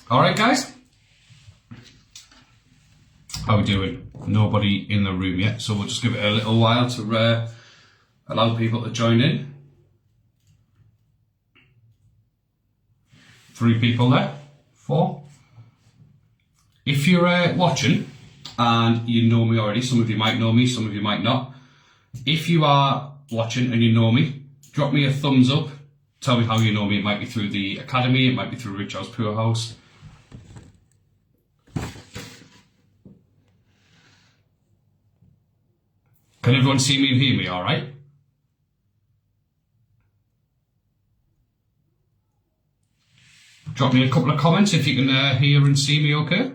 Alright guys, how we doing? Nobody in the room yet, so we'll just give it a little while to allow people to join in. 3 people there, 4. If you're watching and you know me already, some of you might know me, some of you might not. If you are watching and you know me, drop me a thumbs up, tell me how you know me. It might be through the academy, it might be through Rich House Poor House. Can everyone see me and hear me all right? Drop me a couple of comments if you can hear and see me okay.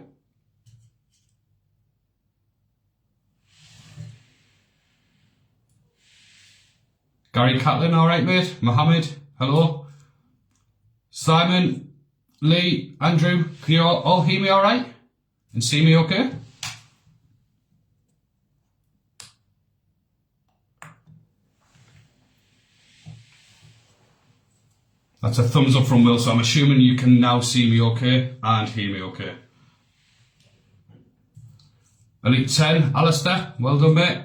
Gary Catlin, all right, mate? Mohammed, hello. Simon, Lee, Andrew, can you all hear me all right? And see me okay? That's a thumbs up from Will, so I'm assuming you can now see me okay and hear me okay. Elite 10, Alistair, well done mate.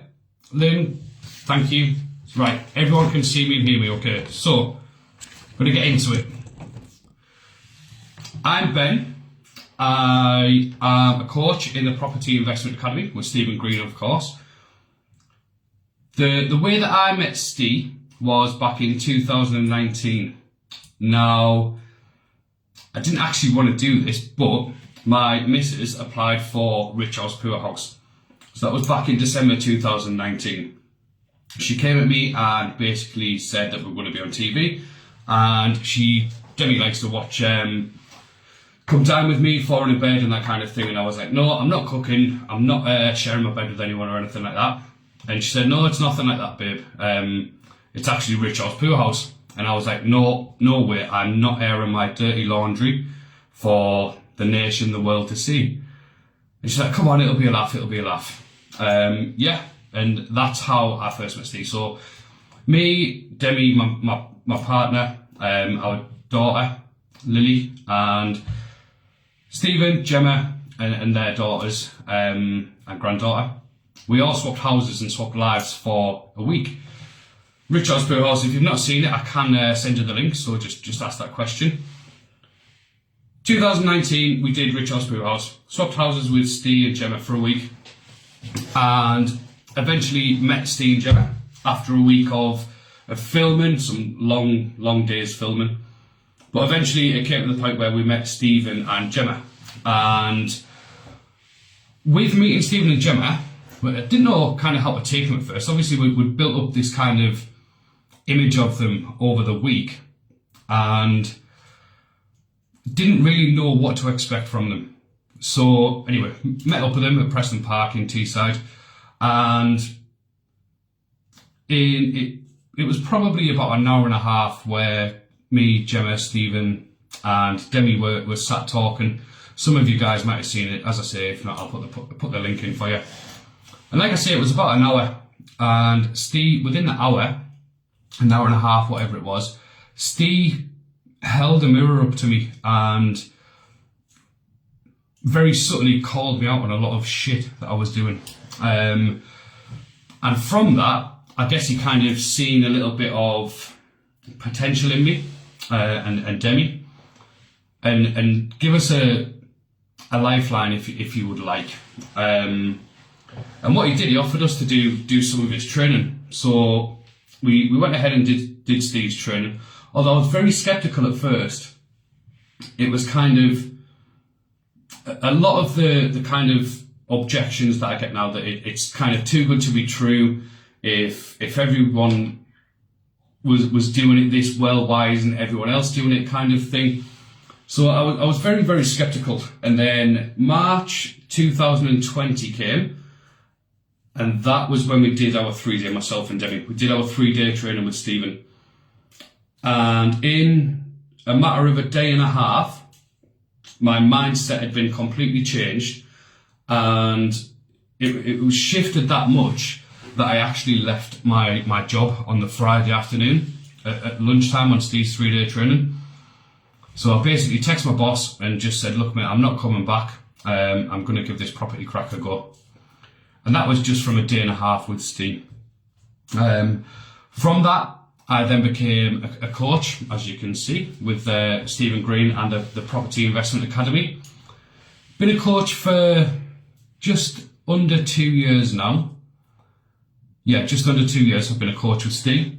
Lynn, thank you. Right, everyone can see me and hear me okay. So, I'm going to get into it. I'm Ben. I am a coach in the Property Investment Academy with Stephen Green, of course. The way that I met Steve was back in 2019. Now, I didn't actually want to do this, but my missus applied for Rich House Poor House. So that was back in December 2019. She came at me and basically said that we're going to be on TV, and Demi likes to watch Come Dine With Me, Falling in Bed and that kind of thing, and I was like, no, I'm not cooking, I'm not sharing my bed with anyone or anything like that. And she said, no, it's nothing like that, babe. It's actually Rich House Poor House. And I was like, no way, I'm not airing my dirty laundry for the nation, the world to see. And she's like, come on, it'll be a laugh, it'll be a laugh. Yeah, and that's how I first met Steve. So me, Demi, my partner, our daughter, Lily, and Stephen, Gemma, and their daughters, and granddaughter, we all swapped houses and swapped lives for a week. Rich House Poor House, if you've not seen it, I can send you the link, so just ask that question. 2019, we did Rich House Poor House, swapped houses with Steve and Gemma for a week, and eventually met Steve and Gemma after a week of filming, some long days filming. But eventually it came to the point where we met Stephen and Gemma. And with meeting Stephen and Gemma, I didn't know kind of how to take them at first. Obviously we built up this kind of image of them over the week and didn't really know what to expect from them. So anyway, met up with them at Preston Park in Teesside, and it was probably about an hour and a half where me, Gemma, Stephen and Demi were sat talking. Some of you guys might have seen it. As I say, if not, I'll put the link in for you. And like I say, it was about an hour, and Steve, within the hour, an hour and a half, whatever it was, Steve held a mirror up to me and very subtly called me out on a lot of shit that I was doing. And from that, I guess he kind of seen a little bit of potential in me and Demi, and give us a lifeline if you would like. And what he did, he offered us to do some of his training. So we went ahead and did Steve's training. Although I was very skeptical at first. It was kind of a lot of the kind of objections that I get now, that it's kind of too good to be true. If everyone was doing it this well, why isn't everyone else doing it, kind of thing. So I was very, very skeptical. And then March 2020 came, and that was when we did our 3-day, myself and Demi, we did our 3-day training with Stephen. And in a matter of a day and a half, my mindset had been completely changed, and it was shifted that much that I actually left my job on the Friday afternoon at lunchtime on Steve's 3-day training. So I basically texted my boss and just said, look, mate, I'm not coming back. I'm going to give this property crack a go. And that was just from a day and a half with Steve. From that, I then became a coach, as you can see, with Stephen Green and the Property Investment Academy. Been a coach for just under 2 years now. Yeah, just under 2 years I've been a coach with Steve.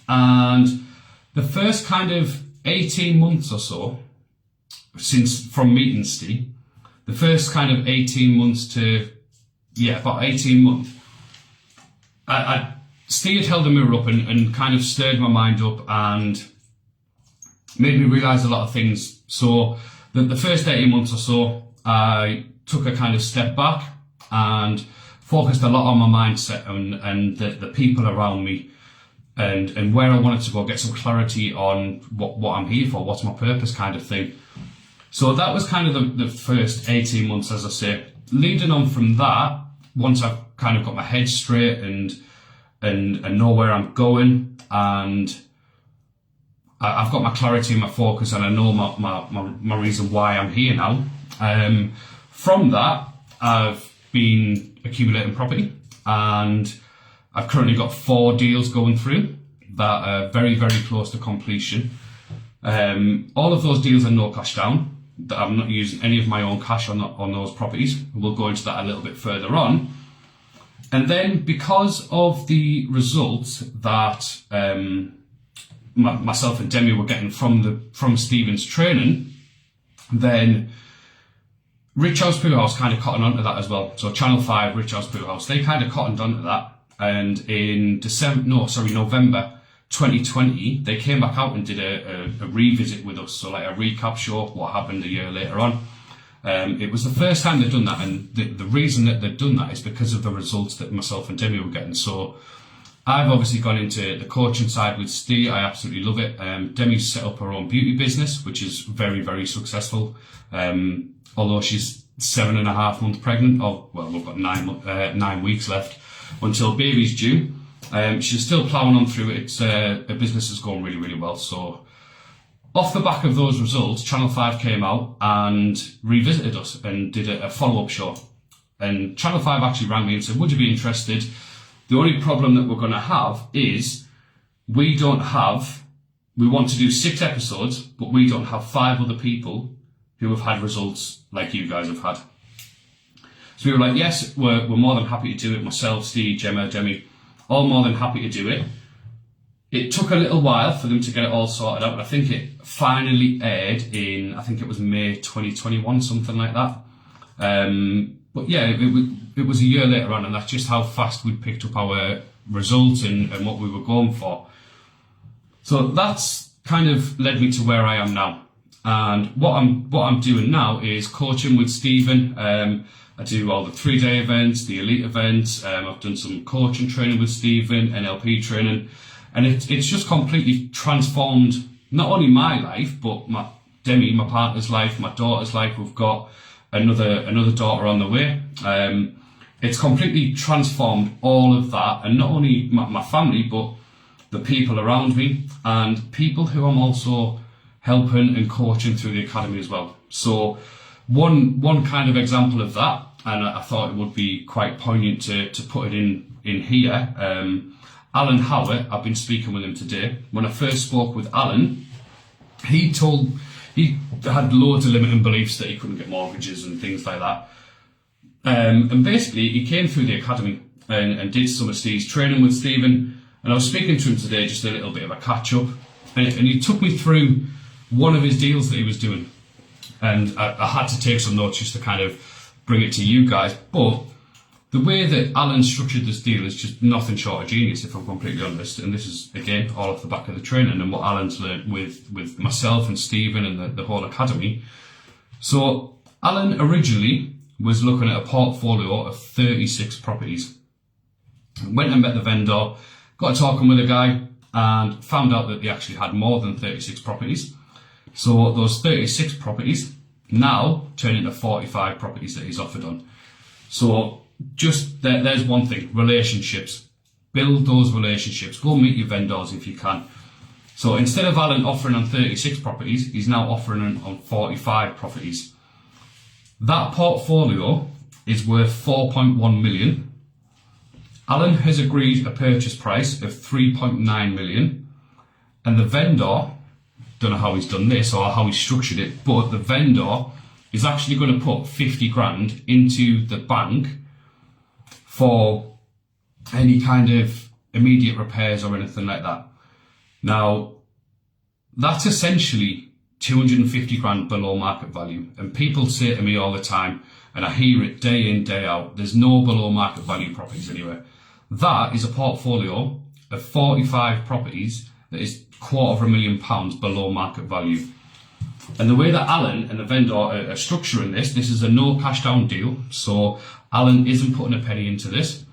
And the first kind of 18 months or so, from meeting Steve, the first kind of 18 months to, about 18 months, Steve had held the mirror up and kind of stirred my mind up and made me realise a lot of things. So the first 18 months or so, I took a kind of step back and focused a lot on my mindset and the people around me and where I wanted to go, get some clarity on what I'm here for, what's my purpose kind of thing. So that was kind of the first 18 months, as I say. Leading on from that, once I've kind of got my head straight and know where I'm going, and I've got my clarity and my focus, and I know my reason why I'm here now. From that, I've been accumulating property, and I've currently got 4 deals going through that are very, very close to completion. All of those deals are no cash down. That I'm not using any of my own cash on those properties. We'll go into that a little bit further on. And then because of the results that myself and Demi were getting from Stephen's training, then Rich House Pool House kind of cottoned onto that as well. So Channel 5, Rich House Pool House, they kind of cottoned onto that. And in November 2020, they came back out and did a revisit with us. So like a recap show, what happened a year later on. It was the first time they'd done that, and the reason that they'd done that is because of the results that myself and Demi were getting. So I've obviously gone into the coaching side with Steve. I absolutely love it. Demi's set up her own beauty business, which is very, very successful. Although she's 7.5 months pregnant, we've got 9 weeks left until baby's due. She's still ploughing on through it. Her business is going really, really well. So off the back of those results, Channel 5 came out and revisited us and did a follow-up show. And Channel 5 actually rang me and said, would you be interested? The only problem that we're going to have is we want to do 6 episodes, but we don't have 5 other people who have had results like you guys have had. So we were like, yes, we're more than happy to do it. Myself, Steve, Gemma, Demi, all more than happy to do it. It took a little while for them to get it all sorted out, but I think it finally aired in, I think it was May 2021, something like that. But yeah, it was a year later on, and that's just how fast we'd picked up our results and what we were going for. So that's kind of led me to where I am now. And what I'm doing now is coaching with Stephen. I do all the 3-day events, the elite events. I've done some coaching training with Stephen, NLP training. And it's just completely transformed not only my life, but Demi, my partner's life, my daughter's life. We've got another daughter on the way. It's completely transformed all of that, and not only my family, but the people around me and people who I'm also helping and coaching through the academy as well. So one kind of example of that, and I thought it would be quite poignant to put it in here. Alan Howard, I've been speaking with him today. When I first spoke with Alan, he had loads of limiting beliefs that he couldn't get mortgages and things like that. And basically, he came through the academy and did some of Steve's training with Stephen. And I was speaking to him today, just a little bit of a catch up. And he took me through one of his deals that he was doing. And I had to take some notes just to kind of bring it to you guys. But the way that Alan structured this deal is just nothing short of genius, if I'm completely honest. And this is, again, all off the back of the training and what Alan's learned with myself and Stephen and the whole academy. So Alan originally was looking at a portfolio of 36 properties. Went and met the vendor, got talking with a guy, and found out that they actually had more than 36 properties. So those 36 properties now turn into 45 properties that he's offered on. So just there's one thing, relationships. Build those relationships. Go meet your vendors if you can. So instead of Alan offering on 36 properties, he's now offering on 45 properties. That portfolio is worth 4.1 million. Alan has agreed a purchase price of 3.9 million, and the vendor, don't know how he's done this or how he's structured it, but the vendor is actually going to put 50 grand into the bank for any kind of immediate repairs or anything like that. Now, that's essentially 250 grand below market value. And people say to me all the time, and I hear it day in, day out, there's no below market value properties anywhere. That is a portfolio of 45 properties that is £250,000 below market value. And the way that Alan and the vendor are structuring this is a no cash down deal. So Alan isn't putting a penny into this.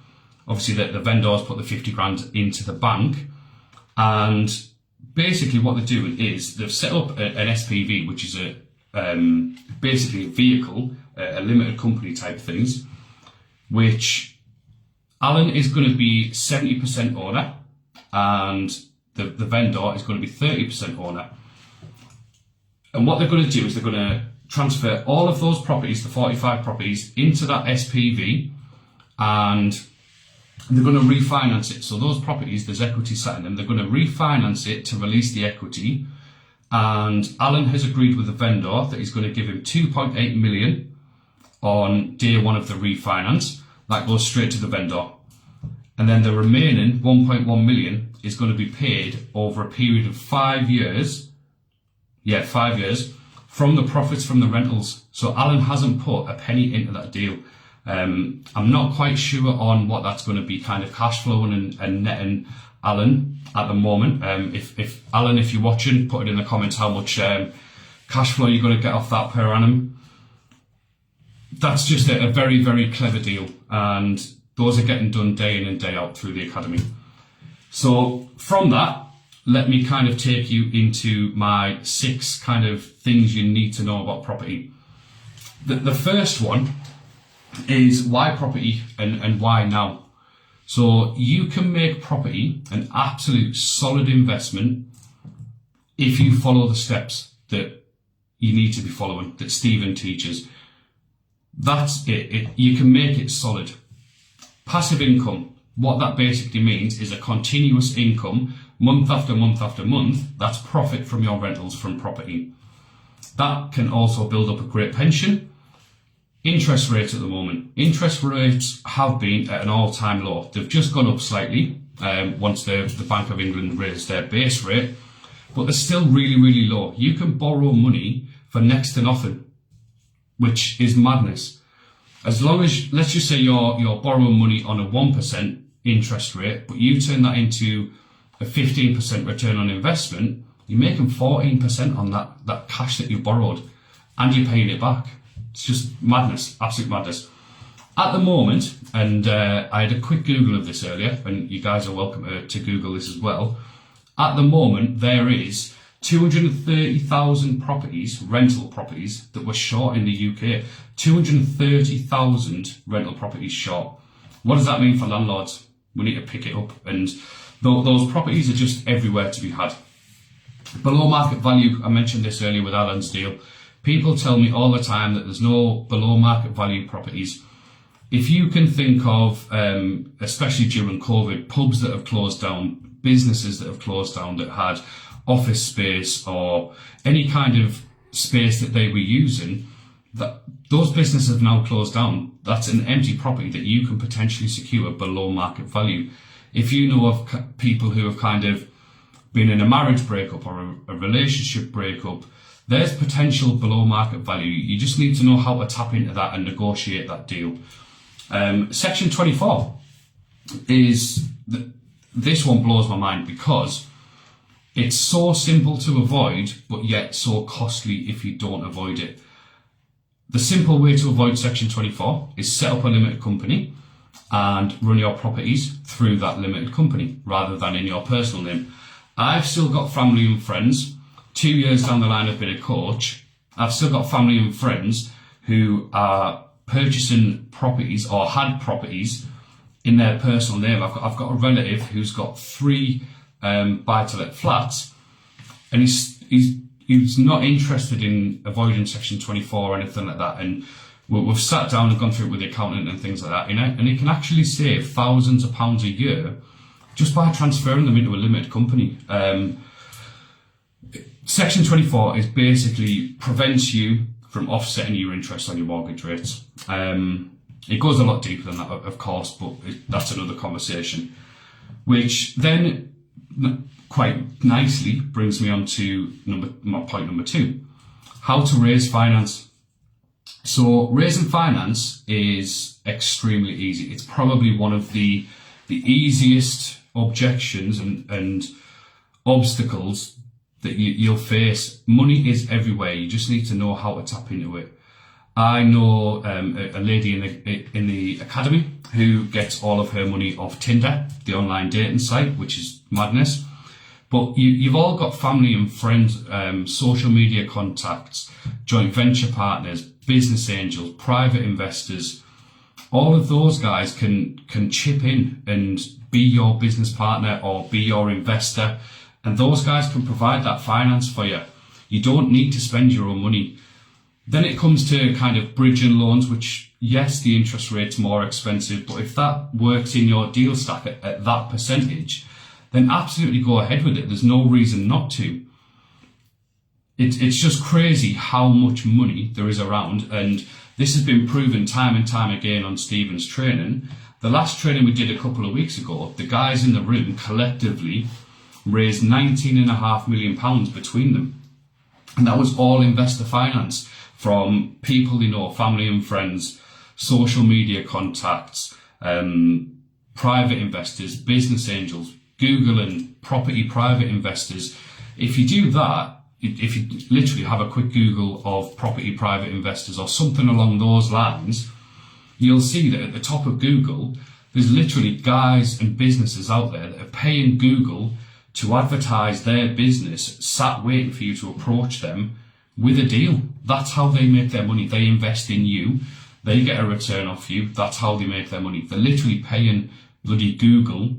Obviously the vendors put the 50 grand into the bank. And basically what they're doing is they've set up an SPV, which is basically a vehicle, a limited company type things, which Alan is going to be 70% owner and the vendor is going to be 30% owner. And what they're going to do is they're going to transfer all of those properties, the 45 properties, into that SPV, and they're going to refinance it. So those properties, there's equity sat in them. They're going to refinance it to release the equity. And Alan has agreed with the vendor that he's going to give him 2.8 million on day one of the refinance. That goes straight to the vendor. And then the remaining 1.1 million is going to be paid over a period of 5 years. Yeah, 5 years from the profits from the rentals. So Alan hasn't put a penny into that deal. I'm not quite sure on what that's going to be kind of cash flowing and netting Alan at the moment. If Alan, if you're watching, put it in the comments how much cash flow you're going to get off that per annum. That's just a very, very clever deal. And those are getting done day in and day out through the academy. So from that, let me kind of take you into my 6 kind of things you need to know about property. The first one is why property and why now. So you can make property an absolute solid investment if you follow the steps that you need to be following, that Stephen teaches. That's it. You can make it solid. Passive income, what that basically means is a continuous income month after month after month. That's profit from your rentals from property. That can also build up a great pension. Interest rates at the moment. Interest rates have been at an all-time low. They've just gone up slightly once the Bank of England raised their base rate, but they're still really, really low. You can borrow money for next to nothing, which is madness. As long as, let's just say you're borrowing money on a 1% interest rate, but you turn that into a 15% return on investment, you're making 14% on that cash that you borrowed, and you're paying it back. It's just madness, absolute madness. At the moment, and I had a quick Google of this earlier, and you guys are welcome to Google this as well. At the moment, there is 230,000 properties, rental properties, that were short in the UK. 230,000 rental properties short. What does that mean for landlords? We need to pick it up, and those properties are just everywhere to be had. Below market value, I mentioned this earlier with Alan's deal. People tell me all the time that there's no below market value properties. If you can think of, especially during COVID, pubs that have closed down, businesses that have closed down that had office space or any kind of space that they were using, that those businesses have now closed down. That's an empty property that you can potentially secure below market value. If you know of people who have kind of been in a marriage breakup or a relationship breakup, there's potential below market value. You just need to know how to tap into that and negotiate that deal. Section 24 is, this one blows my mind because it's so simple to avoid, but yet so costly if you don't avoid it. The simple way to avoid Section 24 is set up a limited company and run your properties through that limited company rather than in your personal name. I've still got family and friends. 2 years down the line, I've been a coach. I've still got family and friends who are purchasing properties or had properties in their personal name. I've got a relative who's got 3 buy-to-let flats, and he's not interested in avoiding Section 24 or anything like that. And we've sat down and gone through it with the accountant and things like that, you know, and he can actually save thousands of pounds a year just by transferring them into a limited company. Section 24 is basically prevents you from offsetting your interest on your mortgage rates. It goes a lot deeper than that, of course, but that's another conversation, which then quite nicely brings me on to point number 2, how to raise finance. So raising finance is extremely easy. It's probably one of the easiest objections and obstacles that you'll face. Money is everywhere. You just need to know how to tap into it. I know a lady in the academy who gets all of her money off Tinder, the online dating site, which is madness. But you've all got family and friends, social media contacts, joint venture partners, business angels, private investors. All of those guys can chip in and be your business partner or be your investor. And those guys can provide that finance for you. You don't need to spend your own money. Then it comes to kind of bridging loans, which, yes, the interest rate's more expensive, but if that works in your deal stack at that percentage, then absolutely go ahead with it. There's no reason not to. It's just crazy how much money there is around, and this has been proven time and time again on Stephen's training. The last training we did a couple of weeks ago, the guys in the room collectively raised £19.5 million between them. And that was all investor finance from people they know, family and friends, social media contacts, private investors, business angels, Google and property private investors. If you do that, if you literally have a quick Google of property private investors or something along those lines, you'll see that at the top of Google, there's literally guys and businesses out there that are paying Google to advertise their business, sat waiting for you to approach them with a deal. That's how they make their money. They invest in you. They get a return off you. That's how they make their money. They're literally paying bloody Google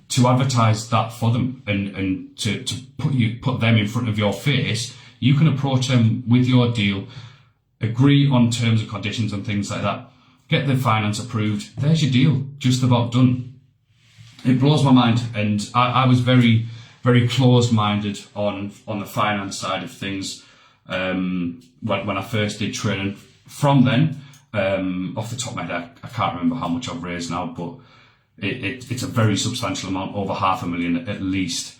to advertise that for them and to put them in front of your face. You can approach them with your deal, agree on terms and conditions and things like that, get the finance approved. There's your deal, just about done. It blows my mind, and I was very, very close-minded on the finance side of things when I first did training. From then, off the top of my head, I can't remember how much I've raised now, but it's a very substantial amount, over £500,000 at least.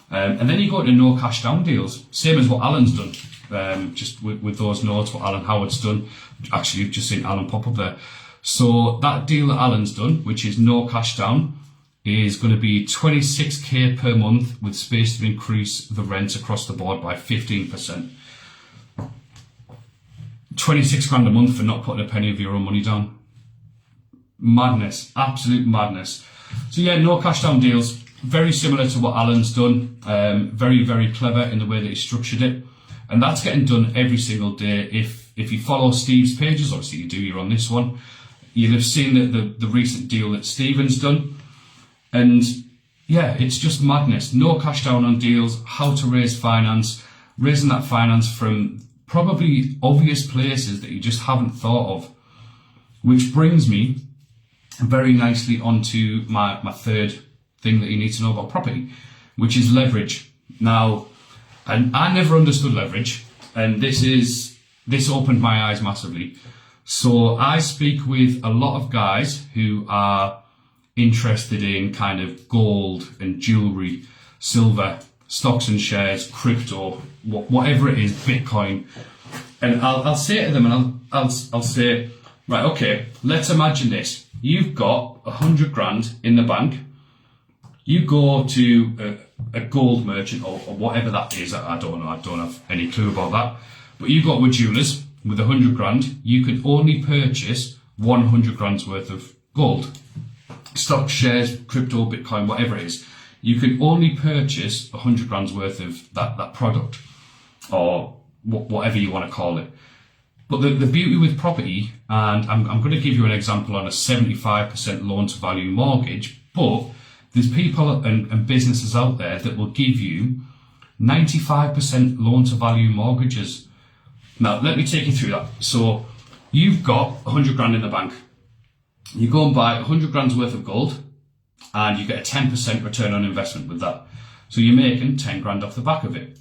And then you go to no cash down deals, same as what Alan's done, just with those notes, what Alan Howard's done. Actually, you've just seen Alan pop up there. So that deal that Alan's done, which is no cash down, is going to be 26k per month with space to increase the rent across the board by 15%. 26 grand a month for not putting a penny of your own money down. Madness, absolute madness. So yeah, no cash down deals, very similar to what Alan's done. Very, very clever in the way that he structured it. And that's getting done every single day. If you follow Steve's pages, obviously you do, you're on this one, you'll have seen the recent deal that Stephen's done. And yeah, it's just madness. No cash down on deals, how to raise finance, raising that finance from probably obvious places that you just haven't thought of. Which brings me very nicely onto my third thing that you need to know about property, which is leverage. Now, and I never understood leverage, and this opened my eyes massively. So I speak with a lot of guys who are interested in kind of gold and jewelry, silver, stocks and shares, crypto, whatever it is, Bitcoin. And I'll say to them, and I'll say, right, okay, let's imagine this. You've got 100 grand in the bank. You go to a gold merchant or whatever that is. I don't know. I don't have any clue about that. But you go to a jeweller's with 100 grand. You can only purchase 100 grand's worth of gold. Stock, shares, crypto, Bitcoin, whatever it is. You can only purchase 100 grand's worth of that product, or whatever you want to call it. But the beauty with property, and I'm going to give you an example on a 75% loan to value mortgage, but there's people and businesses out there that will give you 95% loan to value mortgages. Now, let me take you through that. So you've got 100 grand in the bank. You go and buy 100 grand's worth of gold and you get a 10% return on investment with that. So you're making 10 grand off the back of it.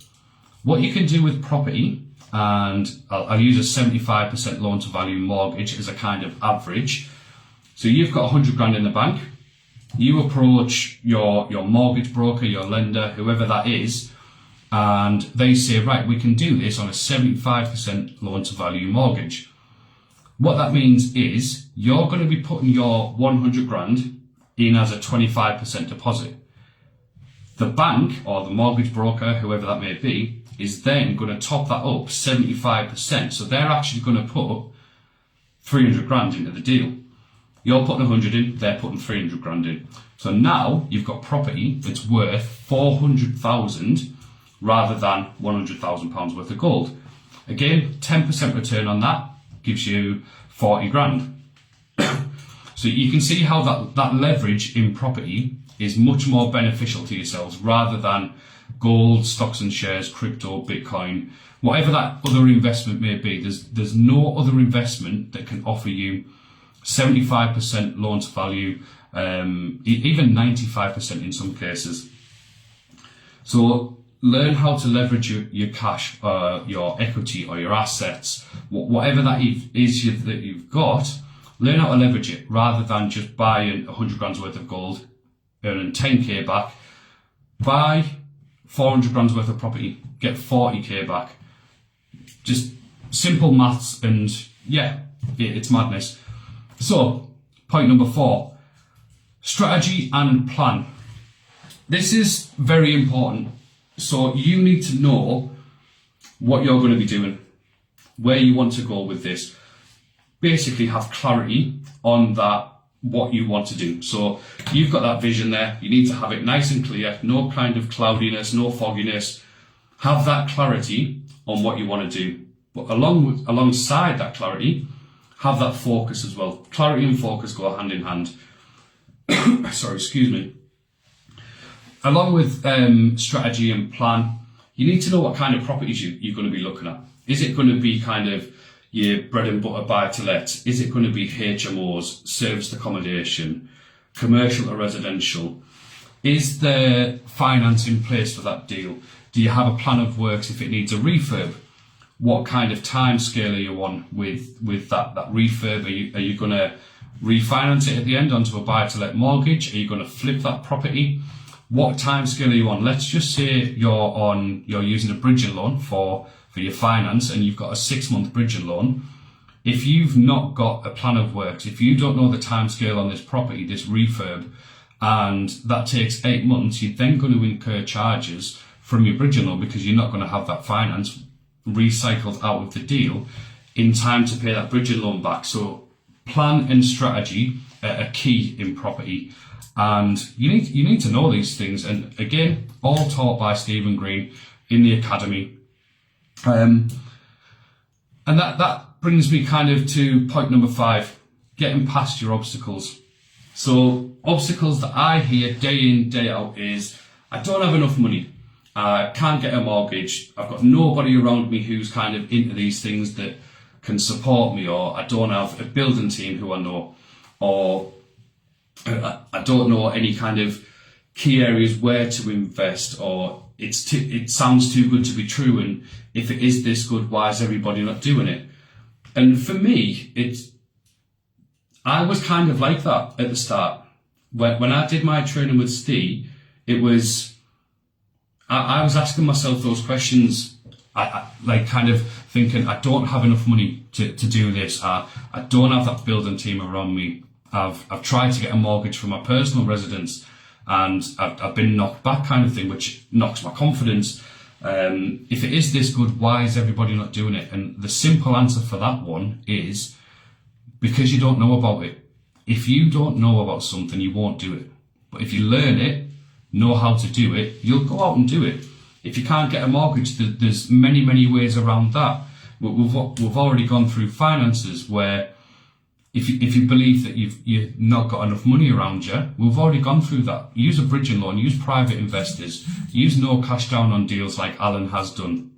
What you can do with property, and I'll use a 75% loan to value mortgage as a kind of average. So you've got 100 grand in the bank. You approach your mortgage broker, your lender, whoever that is, and they say, right, we can do this on a 75% loan to value mortgage. What that means is you're going to be putting your 100 grand in as a 25% deposit. The bank or the mortgage broker, whoever that may be, is then going to top that up 75%. So they're actually going to put 300 grand into the deal. You're putting 100 in, they're putting 300 grand in. So now you've got property that's worth 400,000 rather than 100,000 pounds worth of gold. Again, 10% return on that gives you 40 grand. So you can see how that leverage in property is much more beneficial to yourselves rather than gold, stocks and shares, crypto, Bitcoin, whatever that other investment may be. There's no other investment that can offer you 75% loan to value, even 95% in some cases. So learn how to leverage your cash, your equity or your assets, whatever that is that you've got. Learn how to leverage it rather than just buying 100 grand's worth of gold, earning 10k back. Buy 400 grand's worth of property, get 40k back. Just simple maths, and yeah, it's madness. So, point number 4, strategy and plan. This is very important. So you need to know what you're going to be doing, where you want to go with this. Basically have clarity on that, what you want to do. So you've got that vision there. You need to have it nice and clear, no kind of cloudiness, no fogginess. Have that clarity on what you want to do. But alongside that clarity, have that focus as well. Clarity and focus go hand in hand. Sorry, excuse me. Along with strategy and plan, you need to know what kind of properties you're going to be looking at. Is it going to be kind of your bread and butter buy-to-let? Is it going to be HMOs, serviced accommodation, commercial or residential? Is there finance in place for that deal? Do you have a plan of works if it needs a refurb? What kind of time scale are you on with that refurb? Are you going to refinance it at the end onto a buy-to-let mortgage? Are you going to flip that property? What time scale are you on? Let's just say you're using a bridging loan for your finance and you've got a 6-month bridging loan. If you've not got a plan of works, if you don't know the time scale on this property, this refurb, and that takes 8 months, you're then going to incur charges from your bridging loan because you're not going to have that finance recycled out of the deal in time to pay that bridging loan back. So plan and strategy are key in property. And you need to know these things, and again, all taught by Stephen Green in the academy. And that brings me kind of to point number 5, getting past your obstacles. So obstacles that I hear day in, day out is, I don't have enough money, I can't get a mortgage, I've got nobody around me who's kind of into these things that can support me, or I don't have a building team who I know, or I don't know any kind of key areas where to invest, or it sounds too good to be true, and if it is this good, why is everybody not doing it? And for me, I was kind of like that at the start. When I did my training with Steve, it was, I was asking myself those questions, I like kind of thinking, I don't have enough money to do this, I don't have that building team around me. I've tried to get a mortgage for my personal residence and I've been knocked back, kind of thing, which knocks my confidence. If it is this good, why is everybody not doing it? And the simple answer for that one is because you don't know about it. If you don't know about something, you won't do it. But if you learn it, know how to do it, you'll go out and do it. If you can't get a mortgage, there's many ways around that. We've already gone through finances where if you believe that you've not got enough money around you, we've already gone through that. Use a bridging loan, use private investors, use no cash down on deals like Alan has done.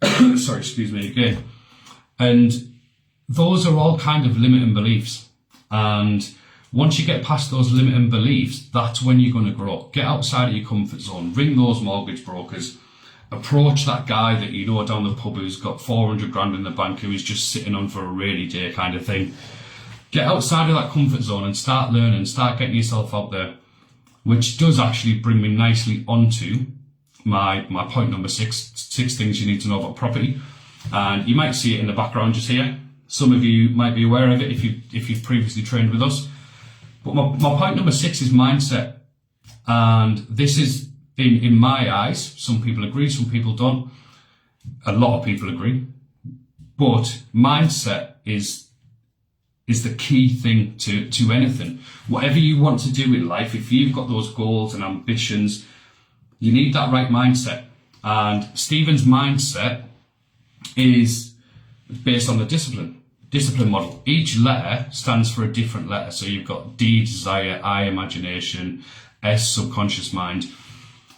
Sorry, excuse me again. And those are all kind of limiting beliefs. And once you get past those limiting beliefs, that's when you're going to grow. Get outside of your comfort zone, ring those mortgage brokers, approach that guy that you know down the pub who's got 400 grand in the bank, who is just sitting on for a rainy day kind of thing. Get outside of that comfort zone and start learning, start getting yourself out there, which does actually bring me nicely onto my point number 6 things you need to know about property. And you might see it in the background just here. Some of you might be aware of it if you've previously trained with us. But my point number 6 is mindset. And this is, in my eyes, some people agree, some people don't. A lot of people agree. But mindset is the key thing to anything. Whatever you want to do in life, if you've got those goals and ambitions, you need that right mindset. And Stephen's mindset is based on the discipline model. Each letter stands for a different letter. So you've got D, desire, I, imagination, S, subconscious mind.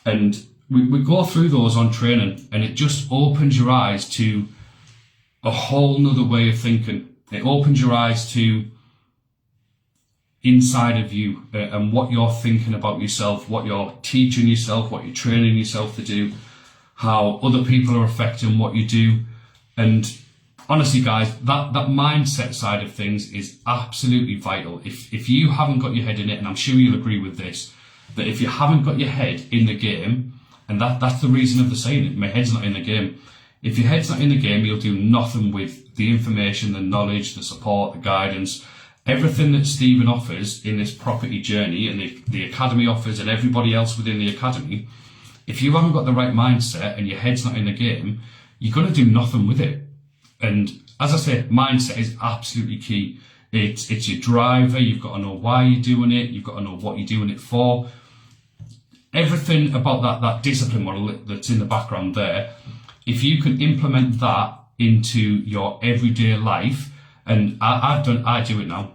And we go through those on training, and it just opens your eyes to a whole nother way of thinking. It opens your eyes to inside of you and what you're thinking about yourself, what you're teaching yourself, what you're training yourself to do, how other people are affecting what you do. And honestly, guys, that mindset side of things is absolutely vital. If you haven't got your head in it, and I'm sure you'll agree with this, that if you haven't got your head in the game, and that's the reason of the saying, my head's not in the game. If your head's not in the game, you'll do nothing with the information, the knowledge, the support, the guidance, everything that Stephen offers in this property journey, and the academy offers, and everybody else within the academy. If you haven't got the right mindset and your head's not in the game, you're going to do nothing with it. And as I say, mindset is absolutely key. It's your driver. You've got to know why you're doing it. You've got to know what you're doing it for. Everything about that discipline model that's in the background there, if you can implement that into your everyday life, and I do it now.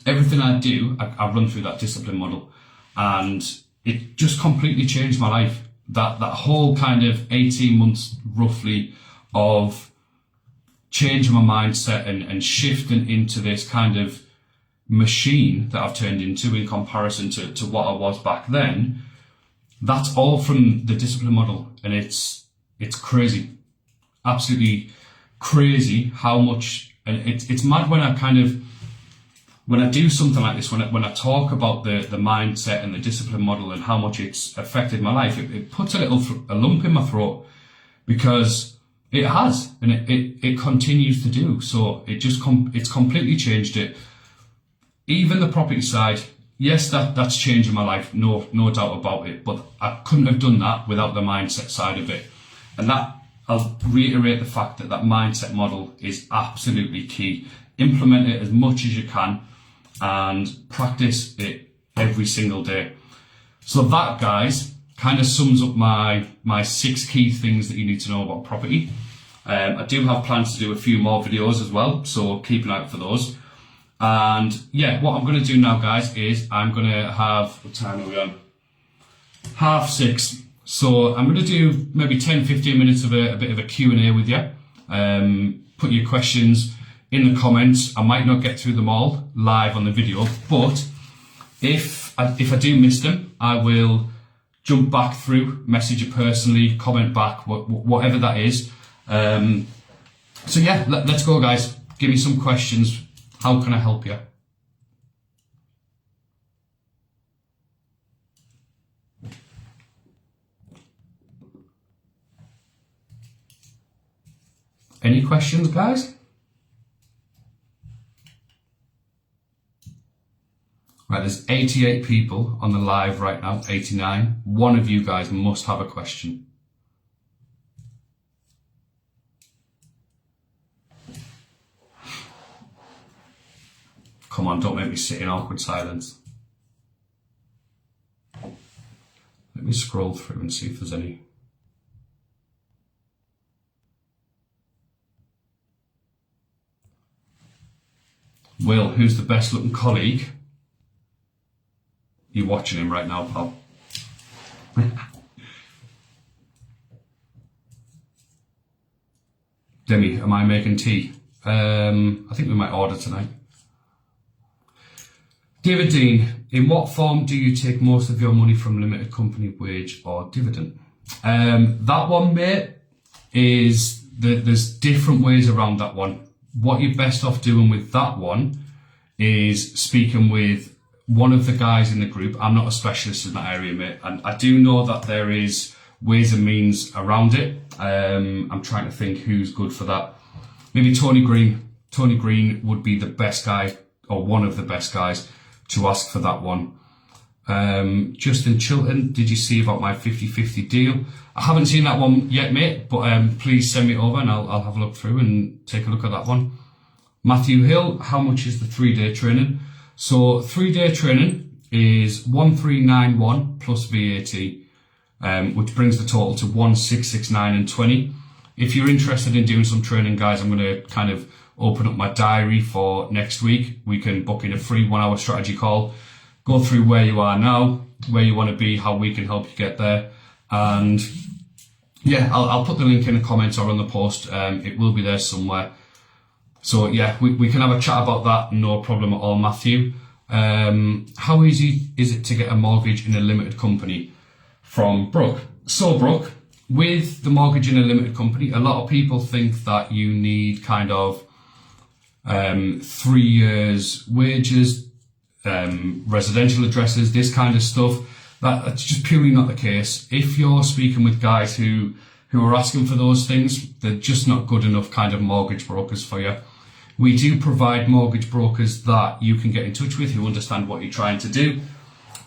Everything I do, I run through that discipline model, and it just completely changed my life. That whole kind of 18 months roughly of changing my mindset and shifting into this kind of machine that I've turned into in comparison to what I was back then. That's all from the discipline model, and it's crazy, absolutely crazy how much. And it's mad when I do something like this, when I talk about the mindset and the discipline model and how much it's affected my life, it puts a lump in my throat, because it has, and it continues to do. So it's completely changed it. Even the property side, yes, that's changing my life, no doubt about it. But I couldn't have done that without the mindset side of it. And that, I'll reiterate the fact that mindset model is absolutely key. Implement it as much as you can and practice it every single day. So that, guys, kind of sums up my 6 key things that you need to know about property. I do have plans to do a few more videos as well, so keep an eye out for those. And yeah, what I'm going to do now, guys, is I'm going to have, what time are we on? 6:30. So I'm going to do maybe 10-15 minutes of a bit of a Q&A with you. Put your questions in the comments. I might not get through them all live on the video, but if I do miss them, I will jump back through, message you personally, comment back, whatever that is. So yeah, let's go, guys. Give me some questions. How can I help you? Any questions, guys? Right, there's 88 people on the live right now, 89. One of you guys must have a question. Come on, don't make me sit in awkward silence. Let me scroll through and see if there's any. Will, who's the best looking colleague? You're watching him right now, pal. Demi, am I making tea? I think we might order tonight. David Dean, in what form do you take most of your money from limited company, wage or dividend? That one, mate, is there's different ways around that one. What you're best off doing with that one is speaking with one of the guys in the group. I'm not a specialist in that area, mate, and I do know that there is ways and means around it. I'm trying to think who's good for that. Maybe Tony Green. Tony Green would be the best guy, or one of the best guys, to ask for that one. Justin Chilton, did you see about my 50-50 deal? I haven't seen that one yet, mate, but please send me over and I'll have a look through and take a look at that one. Matthew Hill, how much is the 3-day training? So 3-day training is 1391 plus VAT, which brings the total to 1669 and 20. If you're interested in doing some training, guys, I'm going to kind of open up my diary for next week. We can book in a free 1 hour strategy call, go through where you are now, where you want to be, how we can help you get there. And yeah, I'll put the link in the comments or on the post. It will be there somewhere. So yeah, we can have a chat about that. No problem at all, Matthew. How easy is it to get a mortgage in a limited company? From Brooke. So Brooke, with the mortgage in a limited company, a lot of people think that you need kind of 3 years wages, residential addresses, this kind of stuff. That's just purely not the case. If you're speaking with guys who are asking for those things, they're just not good enough kind of mortgage brokers for you. We do provide mortgage brokers that you can get in touch with who understand what you're trying to do,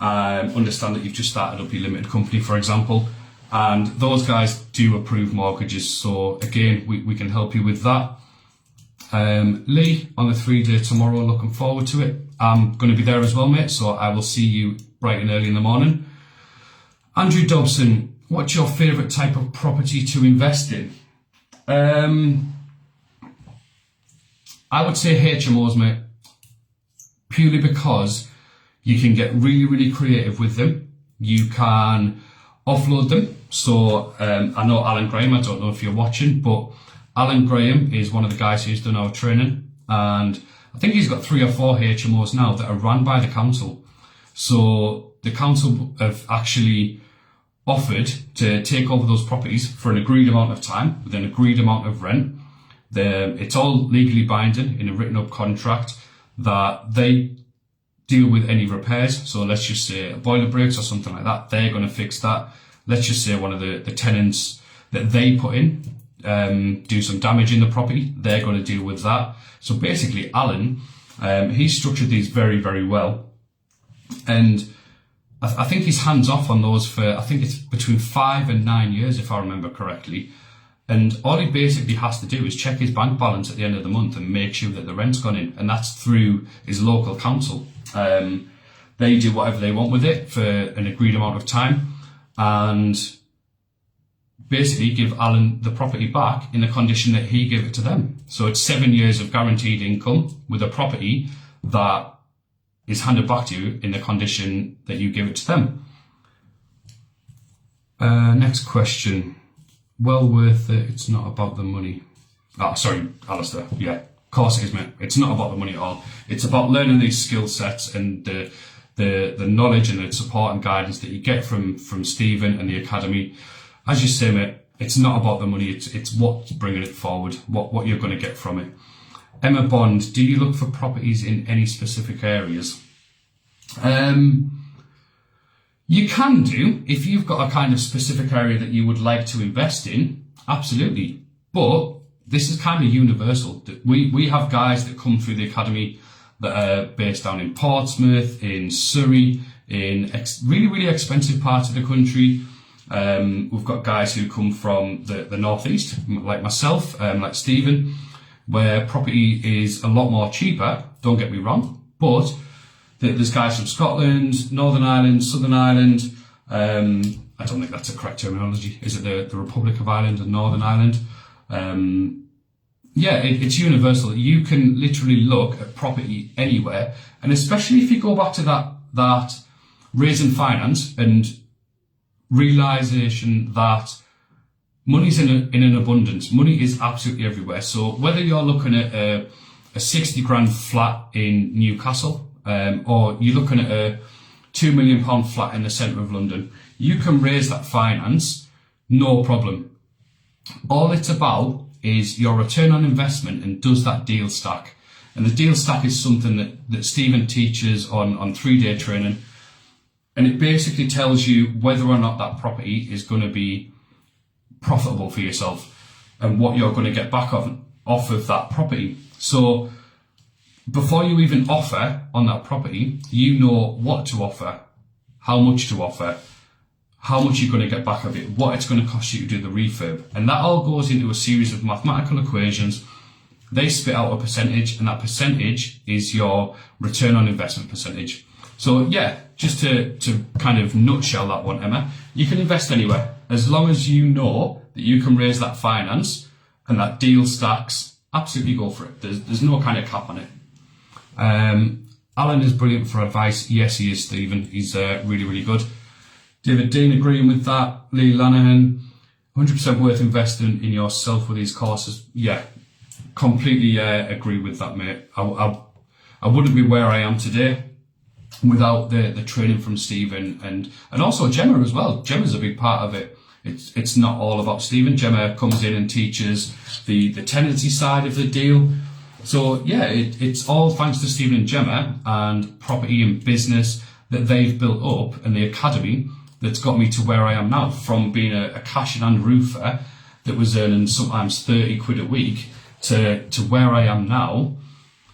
understand that you've just started up your limited company, for example, and those guys do approve mortgages. So again, we can help you with that. Lee, on the 3-day tomorrow, looking forward to it. I'm going to be there as well, mate, so I will see you bright and early in the morning. Andrew Dobson, what's your favourite type of property to invest in? I would say HMOs, mate, purely because you can get really, really creative with them. You can offload them. So I know Alan Graham, I don't know if you're watching, but Alan Graham is one of the guys who's done our training, and I think he's got 3 or 4 HMOs now that are run by the council. So the council have actually offered to take over those properties for an agreed amount of time with an agreed amount of rent. It's all legally binding in a written up contract that they deal with any repairs. So let's just say a boiler breaks or something like that, they're going to fix that. Let's just say one of the tenants that they put in do some damage in the property, they're going to deal with that. So basically Alan, he's structured these very, very well, and I think he's hands off on those for, I think it's between 5 and 9 years if I remember correctly. And all he basically has to do is check his bank balance at the end of the month and make sure that the rent's gone in, and that's through his local council. They do whatever they want with it for an agreed amount of time, and basically give Alan the property back in the condition that he gave it to them. So it's 7 years of guaranteed income with a property that is handed back to you in the condition that you give it to them. Next question. Well worth it. It's not about the money. Sorry, Alistair. Yeah, of course it is, mate. It's not about the money at all. It's about learning these skill sets and the knowledge and the support and guidance that you get from Stephen and the academy. As you say, mate, it's not about the money. It's what's bringing it forward, what you're going to get from it. Emma Bond, do you look for properties in any specific areas? You can do, if you've got a kind of specific area that you would like to invest in, absolutely. But this is kind of universal. We have guys that come through the academy that are based down in Portsmouth, in Surrey, in really, really expensive parts of the country. We've got guys who come from the northeast, like myself, like Stephen, where property is a lot more cheaper, don't get me wrong, but there's guys from Scotland, Northern Ireland, Southern Ireland. I don't think that's a correct terminology. Is it the Republic of Ireland and Northern Ireland? yeah, it's universal. You can literally look at property anywhere, and especially if you go back to that raising finance and realization that money's in an abundance. Money is absolutely everywhere. So whether you're looking at a 60 grand flat in Newcastle, or you're looking at a £2 million flat in the centre of London, you can raise that finance, no problem. All it's about is your return on investment and does that deal stack. And the deal stack is something that Stephen teaches on 3-day training. And it basically tells you whether or not that property is going to be profitable for yourself and what you're going to get back off of that property. So before you even offer on that property, you know what to offer, how much to offer, how much you're going to get back of it, what it's going to cost you to do the refurb. And that all goes into a series of mathematical equations. They spit out a percentage, and that percentage is your return on investment percentage. So yeah, just to kind of nutshell that one, Emma, you can invest anywhere as long as you know that you can raise that finance and that deal stacks. Absolutely go for it. There's no kind of cap on it. Alan is brilliant for advice. Yes, he is, Stephen. He's really, really good. David Dean agreeing with that. Lee Lanahan, 100% worth investing in yourself with these courses. Yeah, completely agree with that, mate. I wouldn't be where I am today without the training from Stephen and also Gemma as well. Gemma's a big part of it. It's not all about Stephen. Gemma comes in and teaches the tenancy side of the deal. So yeah, it's all thanks to Stephen and Gemma and property and business that they've built up and the academy that's got me to where I am now, from being a cash in hand roofer that was earning sometimes 30 quid a week to where I am now,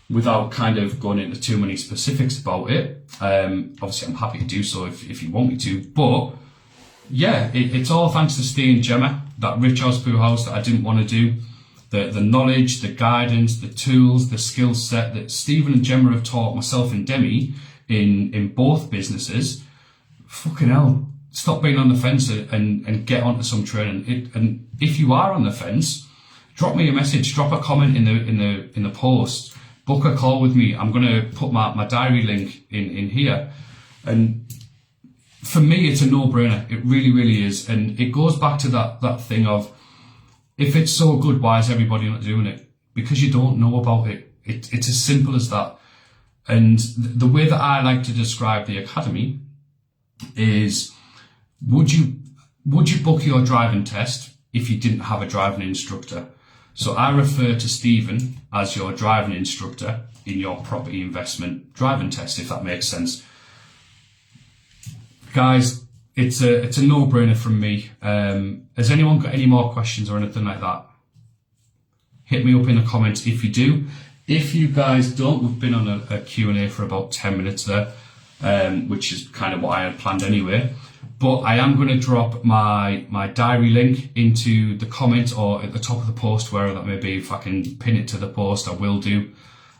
without kind of going into too many specifics about it. Obviously I'm happy to do so if you want me to, but yeah, it's all thanks to Steve and Gemma, that rich house poo house that I didn't want to do. The knowledge, the guidance, the tools, the skill set that Stephen and Gemma have taught myself and Demi in both businesses. Fucking hell, stop being on the fence and get onto some training. And if you are on the fence, drop me a message, drop a comment in the post, book a call with me. I'm gonna put my diary link in here. And for me, it's a no-brainer. It really, really is. And it goes back to that thing of, if it's so good, why is everybody not doing it? Because you don't know about it. It's as simple as that. And the way that I like to describe the academy is, would you book your driving test if you didn't have a driving instructor? So I refer to Stephen as your driving instructor in your property investment driving test, if that makes sense. Guys, it's a no-brainer from me. Has anyone got any more questions or anything like that? Hit me up in the comments if you do. If you guys don't, we've been on a Q&A for about 10 minutes there, which is kind of what I had planned anyway. But I am going to drop my diary link into the comment or at the top of the post, wherever that may be. If I can pin it to the post, I will do.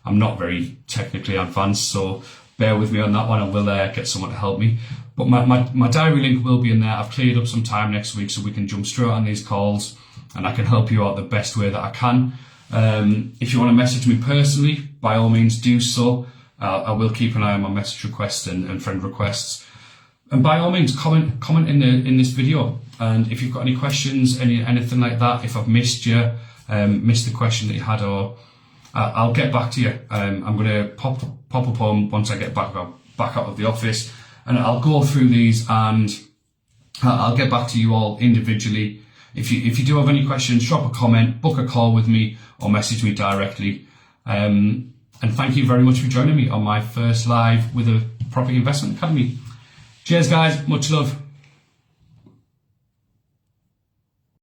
I'm not very technically advanced, so bear with me on that one. I will get someone to help me. But my diary link will be in there. I've cleared up some time next week so we can jump straight on these calls and I can help you out the best way that I can. If you want to message me personally, by all means do so. I will keep an eye on my message requests and friend requests. And by all means, comment in this video. And if you've got any questions, anything like that, if I've missed you, missed the question that you had, or I'll get back to you. I'm going to pop up on once I get back out of the office, and I'll go through these and I'll get back to you all individually. If you do have any questions, drop a comment, book a call with me, or message me directly. And thank you very much for joining me on my first live with the Property Investment Academy. Cheers, guys. Much love.